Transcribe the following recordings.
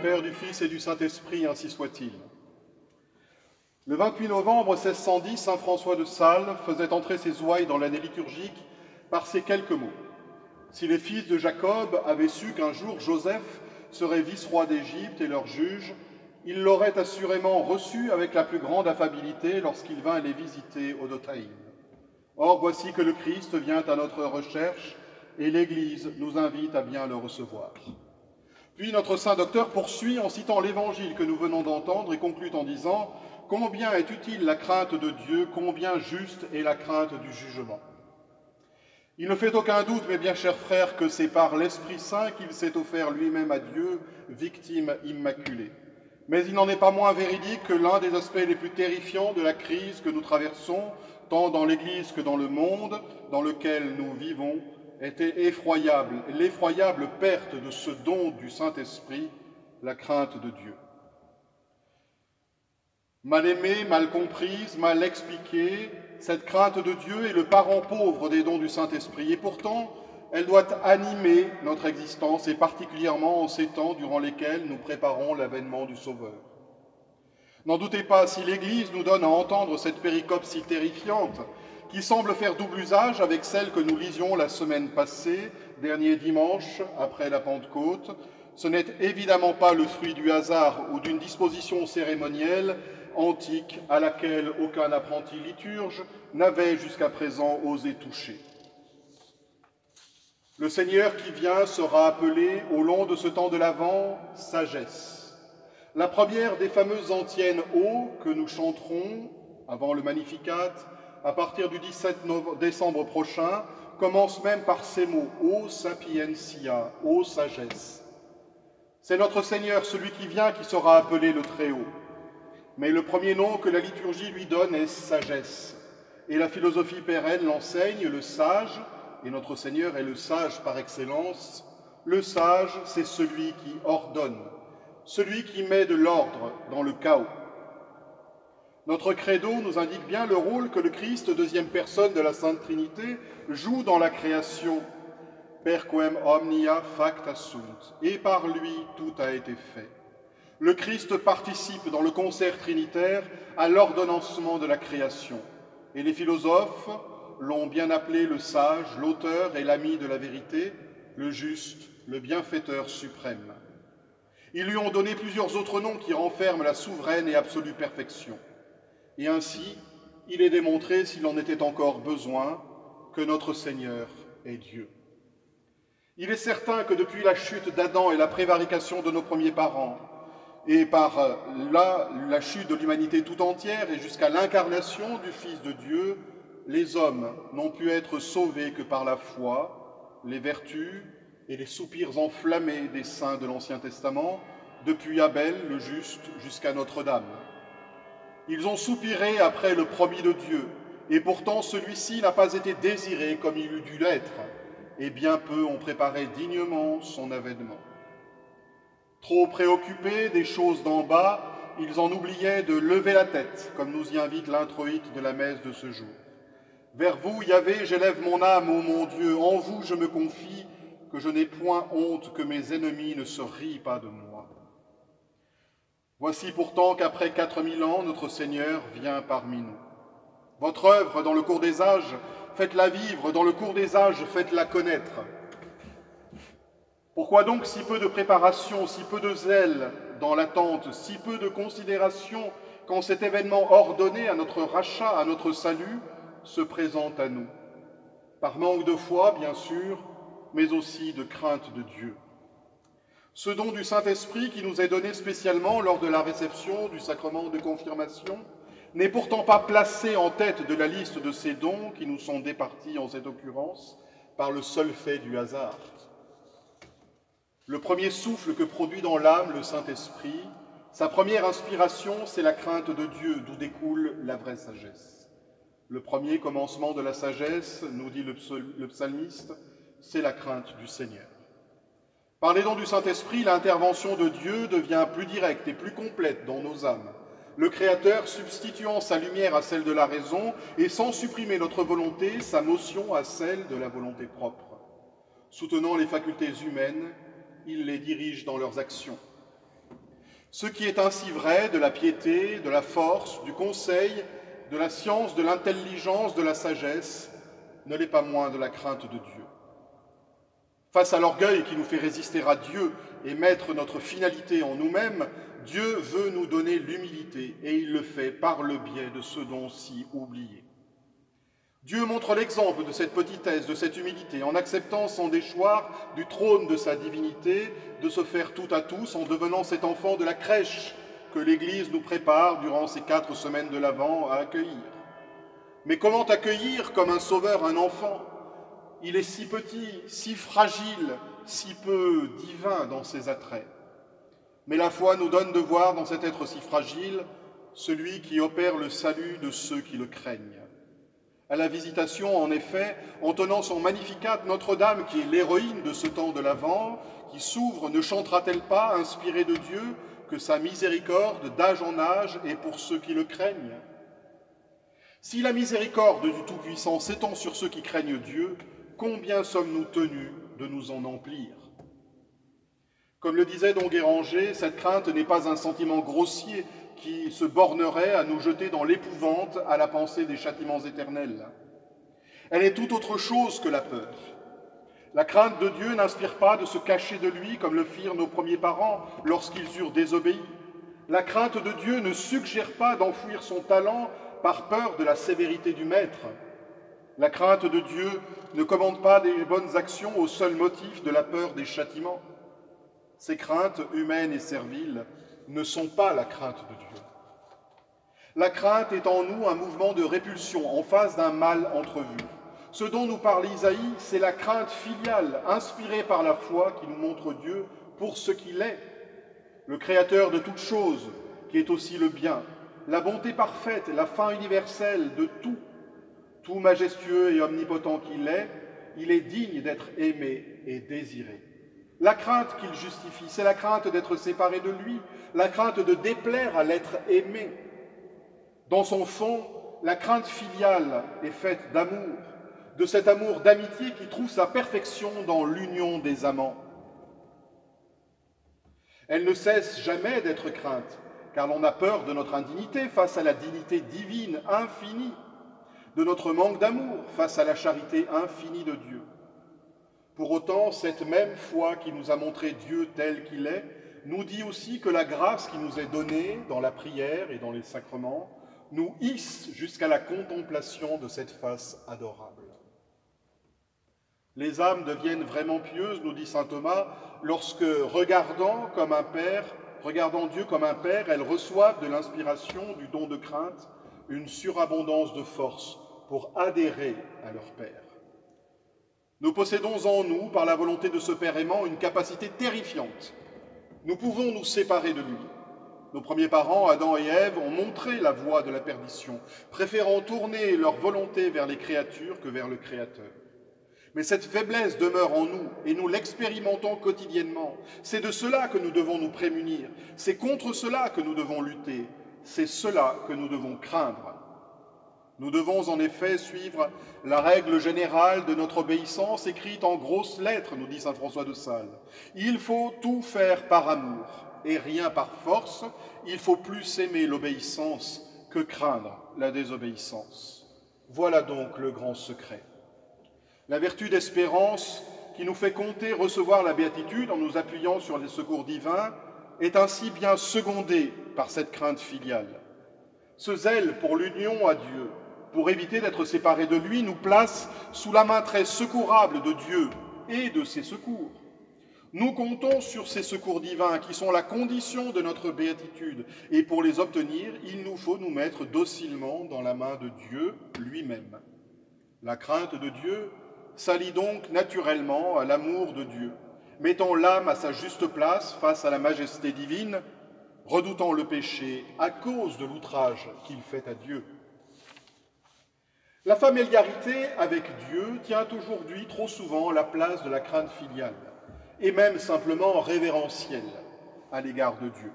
Père, du Fils et du Saint-Esprit, ainsi soit-il. Le 28 novembre 1610, saint François de Sales faisait entrer ses ouailles dans l'année liturgique par ces quelques mots. Si les fils de Jacob avaient su qu'un jour Joseph serait vice-roi d'Égypte et leur juge, ils l'auraient assurément reçu avec la plus grande affabilité lorsqu'il vint les visiter au Dothaïm. Or, voici que le Christ vient à notre recherche et l'Église nous invite à bien le recevoir. Puis notre saint docteur poursuit en citant l'évangile que nous venons d'entendre et conclut en disant « Combien est utile la crainte de Dieu, combien juste est la crainte du jugement ». Il ne fait aucun doute, mes bien chers frères, que c'est par l'Esprit Saint qu'il s'est offert lui-même à Dieu, victime immaculée. Mais il n'en est pas moins véridique que l'un des aspects les plus terrifiants de la crise que nous traversons, tant dans l'Église que dans le monde dans lequel nous vivons, était effroyable, l'effroyable perte de ce don du Saint-Esprit, la crainte de Dieu. Mal aimée, mal comprise, mal expliquée, cette crainte de Dieu est le parent pauvre des dons du Saint-Esprit, et pourtant, elle doit animer notre existence, et particulièrement en ces temps durant lesquels nous préparons l'avènement du Sauveur. N'en doutez pas, si l'Église nous donne à entendre cette péricope si terrifiante, qui semble faire double usage avec celle que nous lisions la semaine passée, dernier dimanche après la Pentecôte, ce n'est évidemment pas le fruit du hasard ou d'une disposition cérémonielle antique à laquelle aucun apprenti liturge n'avait jusqu'à présent osé toucher. Le Seigneur qui vient sera appelé au long de ce temps de l'Avent « sagesse ». La première des fameuses antiennes « Ô » que nous chanterons avant le Magnificat, à partir du 17 décembre prochain, commence même par ces mots « Ô sapientia », « Ô sagesse ». C'est notre Seigneur, celui qui vient, qui sera appelé le Très-Haut. Mais le premier nom que la liturgie lui donne est sagesse. Et la philosophie pérenne l'enseigne, le sage, et notre Seigneur est le sage par excellence. Le sage, c'est celui qui ordonne, celui qui met de l'ordre dans le chaos. Notre credo nous indique bien le rôle que le Christ, deuxième personne de la Sainte Trinité, joue dans la création. Per quem omnia facta sunt. Et par lui, tout a été fait. Le Christ participe dans le concert trinitaire à l'ordonnancement de la création. Et les philosophes l'ont bien appelé le sage, l'auteur et l'ami de la vérité, le juste, le bienfaiteur suprême. Ils lui ont donné plusieurs autres noms qui renferment la souveraine et absolue perfection. Et ainsi, il est démontré, s'il en était encore besoin, que notre Seigneur est Dieu. Il est certain que depuis la chute d'Adam et la prévarication de nos premiers parents, et par là, la chute de l'humanité tout entière et jusqu'à l'incarnation du Fils de Dieu, les hommes n'ont pu être sauvés que par la foi, les vertus et les soupirs enflammés des saints de l'Ancien Testament, depuis Abel le juste jusqu'à Notre-Dame. Ils ont soupiré après le promis de Dieu, et pourtant celui-ci n'a pas été désiré comme il eût dû l'être, et bien peu ont préparé dignement son avènement. Trop préoccupés des choses d'en bas, ils en oubliaient de lever la tête, comme nous y invite l'introïte de la messe de ce jour. Vers vous, Yahvé, j'élève mon âme, ô mon Dieu, en vous je me confie, que je n'ai point honte que mes ennemis ne se rient pas de moi. Voici pourtant qu'après 4000 ans, notre Seigneur vient parmi nous. Votre œuvre dans le cours des âges, faites-la vivre, dans le cours des âges, faites-la connaître. Pourquoi donc si peu de préparation, si peu de zèle dans l'attente, si peu de considération quand cet événement ordonné à notre rachat, à notre salut, se présente à nous? Par manque de foi, bien sûr, mais aussi de crainte de Dieu. Ce don du Saint-Esprit qui nous est donné spécialement lors de la réception du sacrement de confirmation n'est pourtant pas placé en tête de la liste de ces dons qui nous sont départis en cette occurrence par le seul fait du hasard. Le premier souffle que produit dans l'âme le Saint-Esprit, sa première inspiration, c'est la crainte de Dieu, d'où découle la vraie sagesse. Le premier commencement de la sagesse, nous dit le psalmiste, c'est la crainte du Seigneur. Par les dons du Saint-Esprit, l'intervention de Dieu devient plus directe et plus complète dans nos âmes, le Créateur substituant sa lumière à celle de la raison et sans supprimer notre volonté, sa motion à celle de la volonté propre. Soutenant les facultés humaines, il les dirige dans leurs actions. Ce qui est ainsi vrai de la piété, de la force, du conseil, de la science, de l'intelligence, de la sagesse, ne l'est pas moins de la crainte de Dieu. Face à l'orgueil qui nous fait résister à Dieu et mettre notre finalité en nous-mêmes, Dieu veut nous donner l'humilité et il le fait par le biais de ce don si oublié. Dieu montre l'exemple de cette petitesse, de cette humilité, en acceptant sans déchoir du trône de sa divinité de se faire tout à tous en devenant cet enfant de la crèche que l'Église nous prépare durant ces 4 semaines de l'Avent à accueillir. Mais comment accueillir comme un sauveur un enfant? Il est si petit, si fragile, si peu divin dans ses attraits. Mais la foi nous donne de voir dans cet être si fragile celui qui opère le salut de ceux qui le craignent. À la Visitation, en effet, en tenant son Magnificat, Notre-Dame, qui est l'héroïne de ce temps de l'Avent, qui s'ouvre, ne chantera-t-elle pas, inspirée de Dieu, que sa miséricorde d'âge en âge est pour ceux qui le craignent? Si la miséricorde du Tout-Puissant s'étend sur ceux qui craignent Dieu, combien sommes-nous tenus de nous en emplir? Comme le disait don Guéranger, cette crainte n'est pas un sentiment grossier qui se bornerait à nous jeter dans l'épouvante à la pensée des châtiments éternels. Elle est tout autre chose que la peur. La crainte de Dieu n'inspire pas de se cacher de lui comme le firent nos premiers parents lorsqu'ils eurent désobéi. La crainte de Dieu ne suggère pas d'enfouir son talent par peur de la sévérité du maître. La crainte de Dieu ne commande pas des bonnes actions au seul motif de la peur des châtiments. Ces craintes humaines et serviles ne sont pas la crainte de Dieu. La crainte est en nous un mouvement de répulsion en face d'un mal entrevu. Ce dont nous parle Isaïe, c'est la crainte filiale, inspirée par la foi qui nous montre Dieu pour ce qu'il est, le créateur de toutes choses, qui est aussi le bien, la bonté parfaite, la fin universelle de tout. Tout majestueux et omnipotent qu'il est, il est digne d'être aimé et désiré. La crainte qu'il justifie, c'est la crainte d'être séparé de lui, la crainte de déplaire à l'être aimé. Dans son fond, la crainte filiale est faite d'amour, de cet amour d'amitié qui trouve sa perfection dans l'union des amants. Elle ne cesse jamais d'être crainte, car l'on a peur de notre indignité face à la dignité divine infinie, de notre manque d'amour face à la charité infinie de Dieu. Pour autant, cette même foi qui nous a montré Dieu tel qu'il est, nous dit aussi que la grâce qui nous est donnée dans la prière et dans les sacrements nous hisse jusqu'à la contemplation de cette face adorable. Les âmes deviennent vraiment pieuses, nous dit saint Thomas, lorsque, regardant Dieu comme un Père, elles reçoivent de l'inspiration, du don de crainte, une surabondance de force pour adhérer à leur Père. Nous possédons en nous, par la volonté de ce Père aimant, une capacité terrifiante. Nous pouvons nous séparer de lui. Nos premiers parents, Adam et Ève, ont montré la voie de la perdition, préférant tourner leur volonté vers les créatures que vers le Créateur. Mais cette faiblesse demeure en nous et nous l'expérimentons quotidiennement. C'est de cela que nous devons nous prémunir. C'est contre cela que nous devons lutter. C'est cela que nous devons craindre. Nous devons en effet suivre la règle générale de notre obéissance écrite en grosses lettres, nous dit saint François de Sales. Il faut tout faire par amour et rien par force. Il faut plus aimer l'obéissance que craindre la désobéissance. Voilà donc le grand secret. La vertu d'espérance qui nous fait compter recevoir la béatitude en nous appuyant sur les secours divins est ainsi bien secondée par cette crainte filiale. Ce zèle pour l'union à Dieu, pour éviter d'être séparés de lui, nous place sous la main très secourable de Dieu et de ses secours. Nous comptons sur ces secours divins qui sont la condition de notre béatitude, et pour les obtenir, il nous faut nous mettre docilement dans la main de Dieu lui-même. La crainte de Dieu s'allie donc naturellement à l'amour de Dieu, mettant l'âme à sa juste place face à la majesté divine, redoutant le péché à cause de l'outrage qu'il fait à Dieu. La familiarité avec Dieu tient aujourd'hui trop souvent la place de la crainte filiale, et même simplement révérentielle à l'égard de Dieu.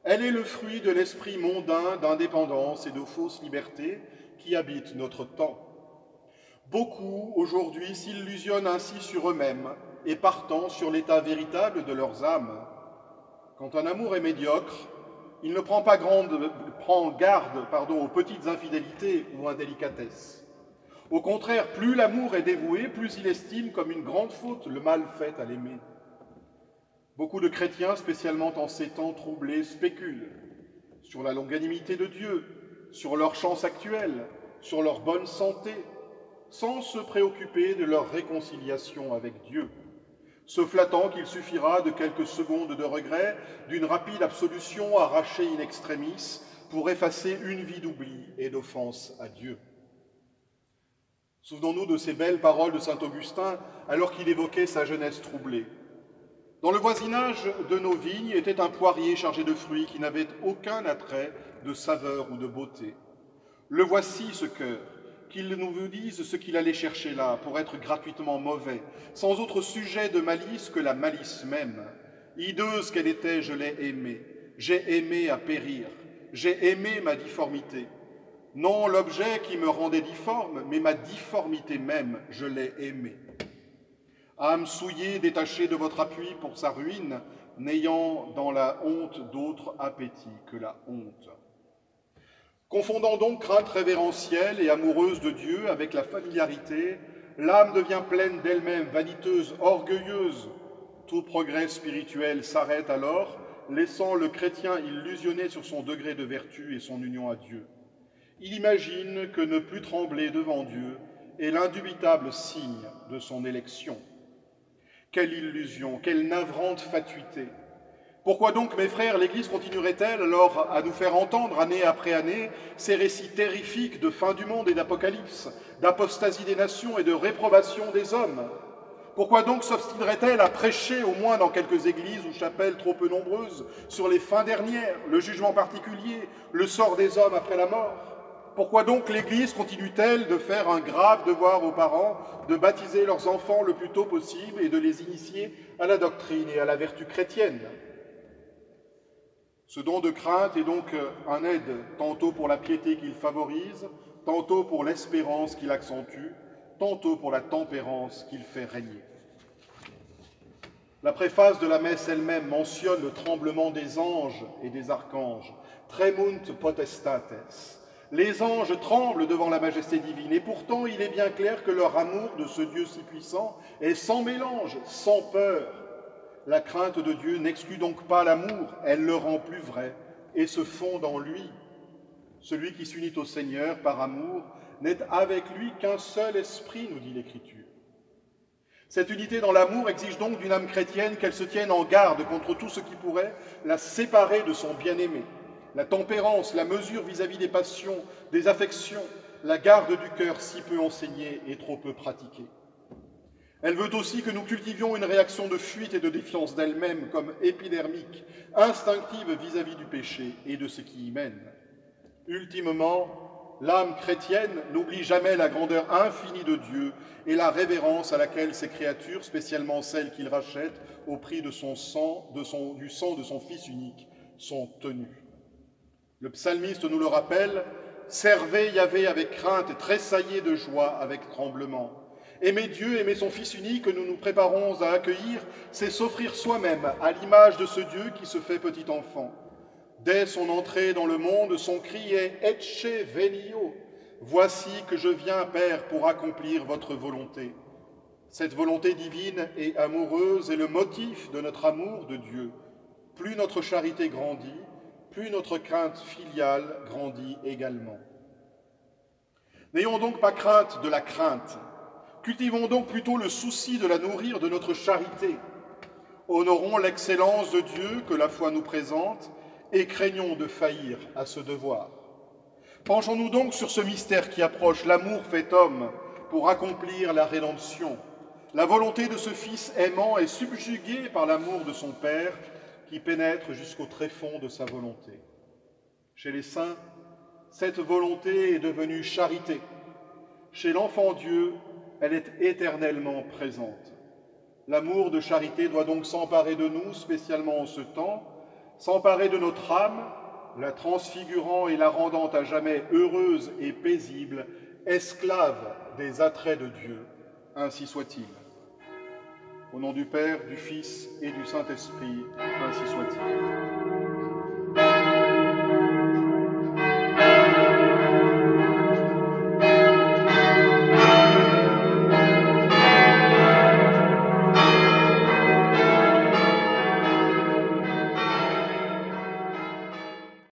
Elle est le fruit de l'esprit mondain d'indépendance et de fausse liberté qui habite notre temps. Beaucoup, aujourd'hui, s'illusionnent ainsi sur eux-mêmes et partant sur l'état véritable de leurs âmes. Quand un amour est médiocre, il ne prend garde aux petites infidélités ou indélicatesses. Au contraire, plus l'amour est dévoué, plus il estime comme une grande faute le mal fait à l'aimer. Beaucoup de chrétiens, spécialement en ces temps troublés, spéculent sur la longanimité de Dieu, sur leur chance actuelle, sur leur bonne santé, sans se préoccuper de leur réconciliation avec Dieu, se flattant qu'il suffira de quelques secondes de regret, d'une rapide absolution arrachée in extremis pour effacer une vie d'oubli et d'offense à Dieu. Souvenons-nous de ces belles paroles de saint Augustin alors qu'il évoquait sa jeunesse troublée. Dans le voisinage de nos vignes était un poirier chargé de fruits qui n'avait aucun attrait de saveur ou de beauté. Le voici, ce cœur, qu'il nous dise ce qu'il allait chercher là pour être gratuitement mauvais, sans autre sujet de malice que la malice même. Hideuse qu'elle était, je l'ai aimée. J'ai aimé à périr. J'ai aimé ma difformité. Non l'objet qui me rendait difforme, mais ma difformité même, je l'ai aimée. Âme souillée, détachée de votre appui pour sa ruine, n'ayant dans la honte d'autre appétit que la honte. Confondant donc crainte révérentielle et amoureuse de Dieu avec la familiarité, l'âme devient pleine d'elle-même, vaniteuse, orgueilleuse. Tout progrès spirituel s'arrête alors, laissant le chrétien illusionné sur son degré de vertu et son union à Dieu. Il imagine que ne plus trembler devant Dieu est l'indubitable signe de son élection. Quelle illusion, quelle navrante fatuité! Pourquoi donc, mes frères, l'Église continuerait-elle alors à nous faire entendre, année après année, ces récits terrifiques de fin du monde et d'apocalypse, d'apostasie des nations et de réprobation des hommes? Pourquoi donc s'obstinerait-elle à prêcher, au moins dans quelques églises ou chapelles trop peu nombreuses, sur les fins dernières, le jugement particulier, le sort des hommes après la mort? Pourquoi donc l'Église continue-t-elle de faire un grave devoir aux parents de baptiser leurs enfants le plus tôt possible et de les initier à la doctrine et à la vertu chrétienne? Ce don de crainte est donc un aide, tantôt pour la piété qu'il favorise, tantôt pour l'espérance qu'il accentue, tantôt pour la tempérance qu'il fait régner. La préface de la messe elle-même mentionne le tremblement des anges et des archanges, tremunt potestates. Les anges tremblent devant la majesté divine, et pourtant il est bien clair que leur amour de ce Dieu si puissant est sans mélange, sans peur. La crainte de Dieu n'exclut donc pas l'amour, elle le rend plus vrai et se fonde en lui. Celui qui s'unit au Seigneur par amour n'est avec lui qu'un seul esprit, nous dit l'Écriture. Cette unité dans l'amour exige donc d'une âme chrétienne qu'elle se tienne en garde contre tout ce qui pourrait la séparer de son bien-aimé. La tempérance, la mesure vis-à-vis des passions, des affections, la garde du cœur si peu enseignée et trop peu pratiquée. Elle veut aussi que nous cultivions une réaction de fuite et de défiance d'elle-même comme épidermique, instinctive vis-à-vis du péché et de ce qui y mène. Ultimement, l'âme chrétienne n'oublie jamais la grandeur infinie de Dieu et la révérence à laquelle ses créatures, spécialement celles qu'il rachète au prix de son sang, du sang de son Fils unique, sont tenues. Le psalmiste nous le rappelle, « Servez Yahvé avec crainte et tressaillez de joie avec tremblement ». Aimer Dieu, aimer son Fils unique que nous nous préparons à accueillir, c'est s'offrir soi-même à l'image de ce Dieu qui se fait petit enfant. Dès son entrée dans le monde, son cri est « Ecce venio » « Voici que je viens, Père, pour accomplir votre volonté ». Cette volonté divine et amoureuse est le motif de notre amour de Dieu. Plus notre charité grandit, plus notre crainte filiale grandit également. N'ayons donc pas crainte de la crainte. Cultivons donc plutôt le souci de la nourrir de notre charité. Honorons l'excellence de Dieu que la foi nous présente et craignons de faillir à ce devoir. Penchons-nous donc sur ce mystère qui approche, l'amour fait homme, pour accomplir la rédemption. La volonté de ce Fils aimant est subjuguée par l'amour de son Père qui pénètre jusqu'au tréfonds de sa volonté. Chez les saints, cette volonté est devenue charité. Chez l'enfant Dieu, elle est éternellement présente. L'amour de charité doit donc s'emparer de nous, spécialement en ce temps, s'emparer de notre âme, la transfigurant et la rendant à jamais heureuse et paisible, esclave des attraits de Dieu. Ainsi soit-il. Au nom du Père, du Fils et du Saint-Esprit, ainsi soit-il.